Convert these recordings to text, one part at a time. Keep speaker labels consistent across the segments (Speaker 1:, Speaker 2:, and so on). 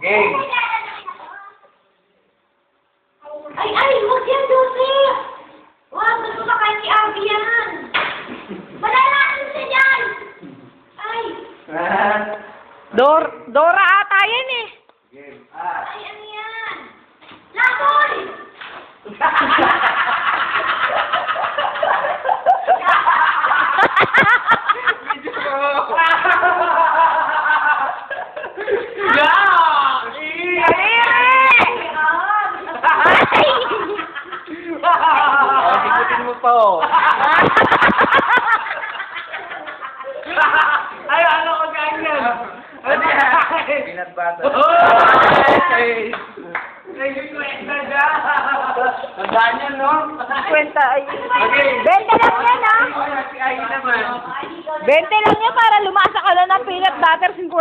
Speaker 1: Game.
Speaker 2: Ay, huwag yan, Joseph! Wag, gusto ka kahit si Abby yan! Malalaking siya dyan! Ay!
Speaker 3: Dora ata yan eh.
Speaker 1: Game.
Speaker 2: Ay, ano yan? Laboy!
Speaker 1: Ikutin mo pa oh.
Speaker 4: Ay, ano ko ganyan?
Speaker 1: Ano yan? Peanut butter.
Speaker 4: Ay, nag-kwenta dyan. Tandaan yan, no?
Speaker 3: Kwenta ay.
Speaker 4: Okay.
Speaker 3: 20 lang yan ah.
Speaker 4: Si Ay naman.
Speaker 3: 20 lang yan para lumasa ka lang ng peanut butter 50.
Speaker 2: Ako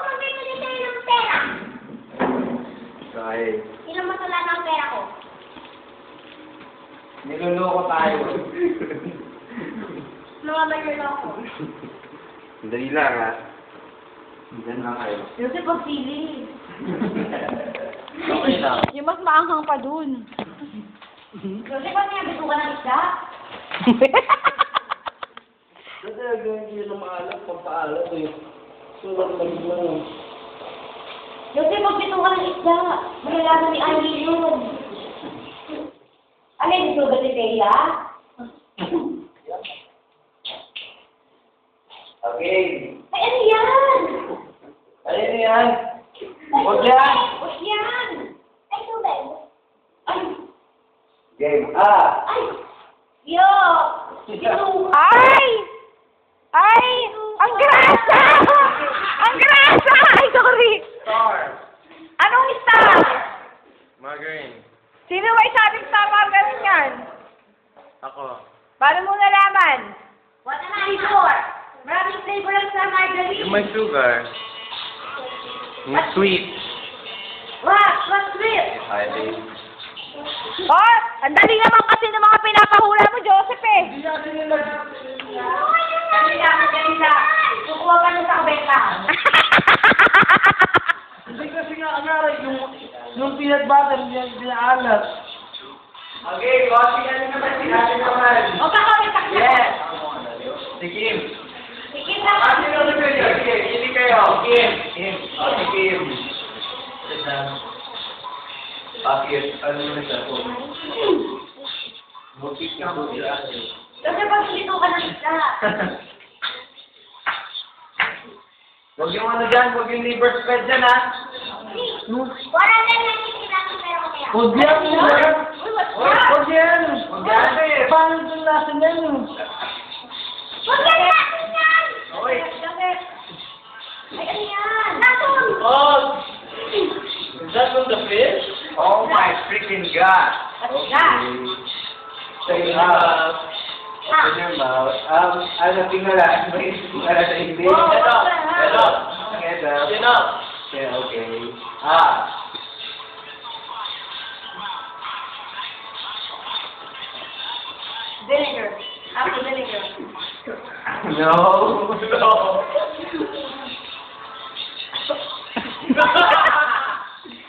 Speaker 2: magbibili sa'yo ng pera.
Speaker 1: Okay.
Speaker 2: Ilang matula na ang pera ko?
Speaker 4: Niloloko tayo.
Speaker 2: Lumabay na ako.
Speaker 1: Dali lang ha. Diyan lang kayo.
Speaker 2: Joseph, pagpili.
Speaker 1: Okay lang.
Speaker 3: Yung mas maanghang pa dun.
Speaker 2: Joseph, ba't niya bitukan ng isda?
Speaker 4: Kasi hindi na maalam, pampaalam eh. Sulat lang yun.
Speaker 2: Joseph, pag bitukan ng isda, malalaman ni Angie yun. Ano yung sugat ni Teya?
Speaker 1: Okay.
Speaker 2: Ay, ano yan?
Speaker 1: Ano yan?
Speaker 2: Ay,
Speaker 1: Huwag yan.
Speaker 2: Huwag yan. Ay, tubig. Ay,
Speaker 1: Game.
Speaker 2: ay. Yo. Ito.
Speaker 3: Ay! Ay! Ang grasa! Ang grasa! Ay, sorry.
Speaker 1: Star.
Speaker 3: Anong star?
Speaker 1: Margarine.
Speaker 3: Sino may sabing star margarine yan?
Speaker 1: Ako.
Speaker 3: Paano mo nalaman?
Speaker 2: What am I for? Maraming flavor lang sa margarine.
Speaker 1: Yung may sugar. Yung sweet.
Speaker 2: What? What's this?
Speaker 1: Hi, babe.
Speaker 3: Oh, ang dali naman kasi ng mga pinapahula mo, Joseph eh.
Speaker 2: Ganila. Kukuha ka na sa kabenta.
Speaker 4: Hindi kasi nga, anyari, yung peanut butter, yung pinaalat.
Speaker 1: Okay, watching ano naman si Ate naman.
Speaker 2: O, kakabenta ka.
Speaker 1: Yes. Si Kim.
Speaker 2: Sige na.
Speaker 1: Ate naman kayo. Sige, hindi kayo. Kim. Kim. Si Kim. Bakit? Ano naman siya? Bukit ka po si Ate.
Speaker 2: Kasi pag dito ka ng isda.
Speaker 1: Huwag yung ano dyan, huwag yung liver spread dyan ha.
Speaker 2: Wala na lang yung sinasang pero ko kaya.
Speaker 4: Huwag yan, huwag yan.
Speaker 2: Uy, what's
Speaker 4: Huwag
Speaker 2: that?
Speaker 4: yan.
Speaker 1: Huwag yan.
Speaker 4: Paano itong lasa niyan?
Speaker 2: Huwag yan natin yan!
Speaker 1: Oy.
Speaker 2: Ay, ano yan? Naton!
Speaker 4: Oh, is that from the fish?
Speaker 1: Oh my freaking God.
Speaker 2: What's that?
Speaker 1: Say open your mouth. Ano tingala? May tingala sa English.
Speaker 2: Oh,
Speaker 1: Get up.
Speaker 2: what the hell?
Speaker 1: Get up. Get up.
Speaker 4: Chin up.
Speaker 1: Yeah, okay.
Speaker 2: Vinegar. Apple vinegar.
Speaker 1: No. No.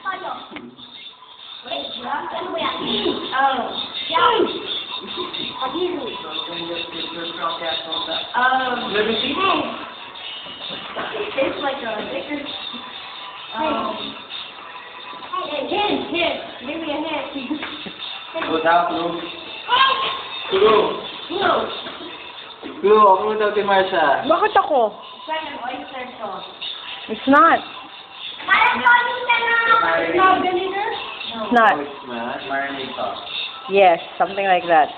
Speaker 2: Ano? Wait, ano ba yan? Yan. Pag-iwi.
Speaker 4: Let me see.
Speaker 2: It tastes like a thicker. Hint. Give me a hint.
Speaker 1: Go down, Blue.
Speaker 4: True.
Speaker 2: Blue.
Speaker 1: Blue, ako mo daw si Marsha.
Speaker 3: Bakit ako?
Speaker 2: It's like an oyster sauce.
Speaker 3: It's not.
Speaker 2: Parang tawagin ka na vinegar?
Speaker 3: It's not.
Speaker 1: Oh, it's not. Marinade sauce.
Speaker 3: Yes, something like that.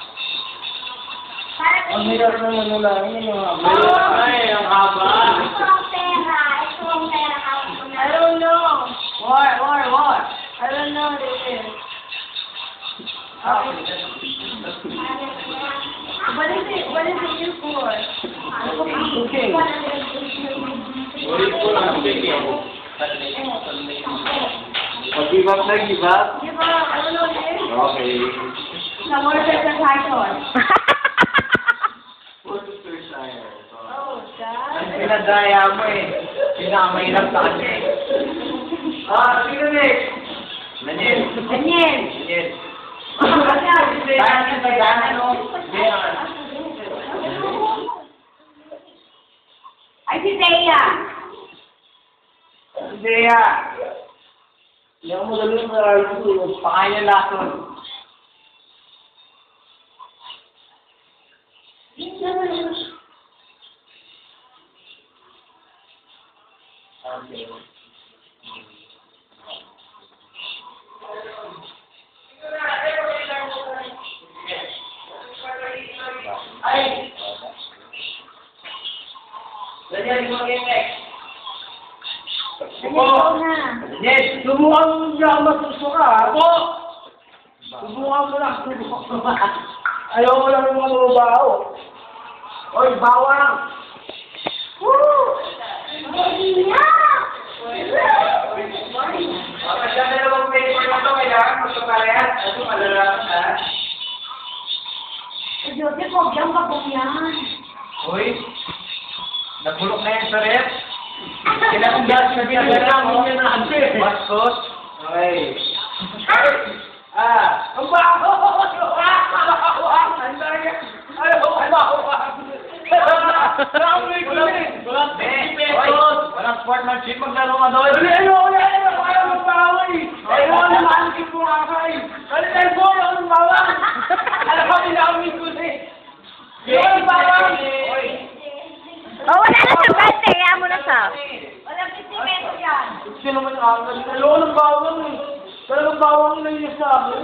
Speaker 2: Parang
Speaker 4: Ang hirap ng ano lang, yun yung mga
Speaker 1: Ay, ang haba.
Speaker 2: ito ang pera. Ito ang pera. Hawak ko na.
Speaker 4: I don't know. What? I don't know what it is. What is it used for? Okay.
Speaker 1: Ulit ko lang sige. Give up na, give up.
Speaker 2: Give up. I don't know what it is.
Speaker 1: Okay.
Speaker 2: Someone says a title.
Speaker 1: Worcestershire.
Speaker 2: Oh, God.
Speaker 1: Ang pinadaya mo eh. Pinakamahirap sa kanya eh. Ah, sino next? Daniel.
Speaker 2: Daniel.
Speaker 1: Daniel.
Speaker 2: Daniel.
Speaker 1: Daniel, no?
Speaker 2: Ay, si Thea.
Speaker 1: Dea.
Speaker 4: Hindi ako magaling sa RQ.
Speaker 1: Pangalan lason. Okay. Ay! Daniel, ikaw ang next.
Speaker 2: Daniel, na.
Speaker 1: Daniel!
Speaker 4: Subukan mo niya masuso ka, ha? Subukan mo lang. Ayaw mo lang yung mga mabaho. Oy, bawang!
Speaker 2: Woo! Maria!
Speaker 1: Kapag siya dalawang paper na ito, kailangan magkaparehan. Ano, malalaman na?
Speaker 2: Joseph, huwag yan, bagong yan.
Speaker 1: Uy, nabulok na yan sa rep. Kailangan gas na binagalang.
Speaker 4: Hindi niya naanto eh.
Speaker 1: Bastos. Okay.
Speaker 4: Ang baho! Ang dami! Ayaw, ang baho! Naamoy ko lang eh.
Speaker 1: Walang sportsmanship maglaro ka doon.
Speaker 4: Ayaw ang baho eh. Ayaw ang naanggit mo kakay. Ano tayo po? Ayaw ang bawang. Alam ko, naamoy ko eh. Ayaw ang bawang.
Speaker 3: Oh, wala na sa bed. Kaya mo na siya.
Speaker 2: Walang sentimento yan.
Speaker 4: Sino man ang ayaw ng bawang eh. Talagang bawang na yun sa akin.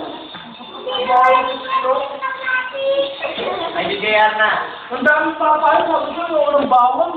Speaker 4: Bawang ito.
Speaker 1: Ay, bigayar na.
Speaker 4: Ang daming papayo, sabi ko, ayaw ng bawang